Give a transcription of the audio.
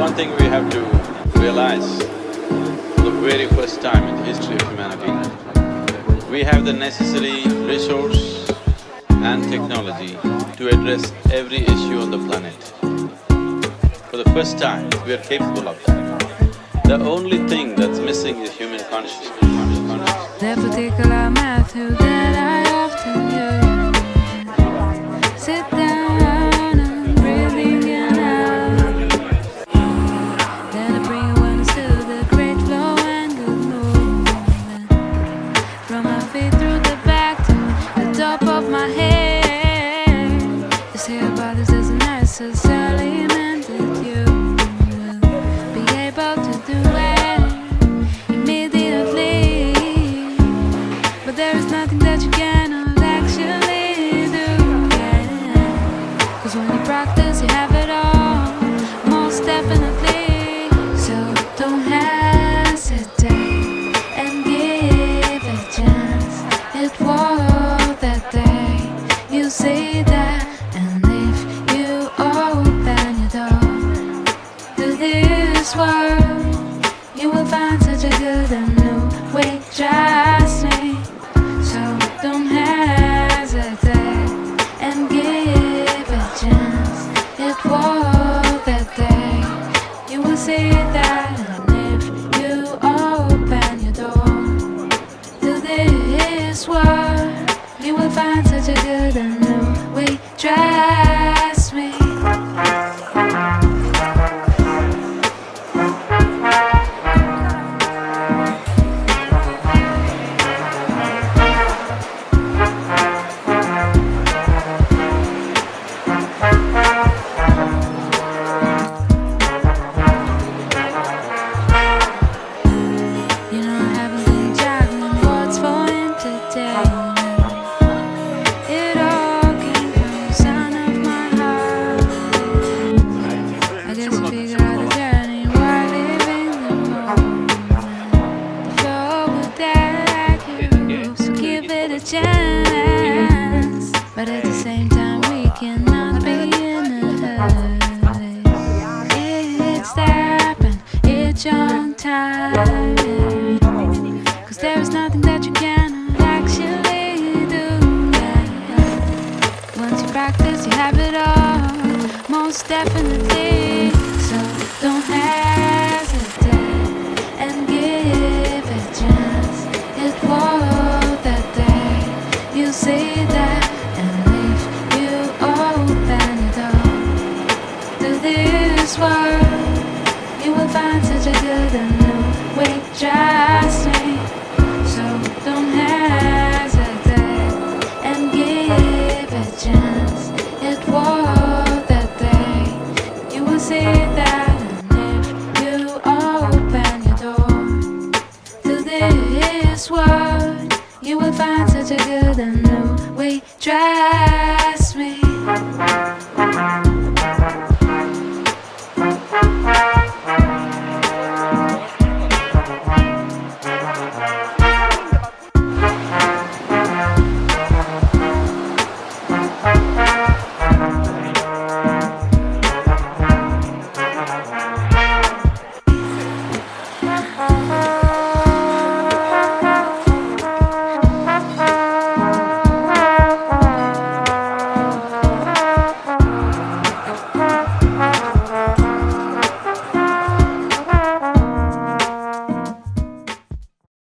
one thing we have to realize, for the very first time in the history of humanity, we have the necessary resource and technology to address every issue on the planet. For the first time, we are capable of that. The only thing that's missing is human consciousness. That particular method that I often use. Sit down and breathing in out. Then I bring awareness to the great flow and good movement. From my feet through the back to the top of my head. You see about this as a necessary element that you will be able to do it immediately. But there is nothing that you cannot actually do, yeah. Cause when you practice you have it all, most definitely. So don't hesitate and give a chance. It was that day you see that. And if you open your door to this world, you will find such a good and new way, trust me. So don't hesitate and give a chance. It was that day you will see that. And if you open your door to this world, you will find such a good and new way, trust me. You know I haven't been juggling what's for entertainment. It all came from the sound of my heart. I guess I figured out the journey while living the moment. The flow will direct you, so give it a chance. But at the same time we cannot be in a hurry. It's step and it's your time. Cause there is nothing that you cannot actually do, yeah. Once you practice you have it all, most definitely. So don't hesitate and give a chance. It was that day you see that. And if you open your door to this world, you will find such a good and new way, trust me. So don't hesitate and give a chance. It was that day you will see that. And if you open your door to this world, you will find such a good and new way, try.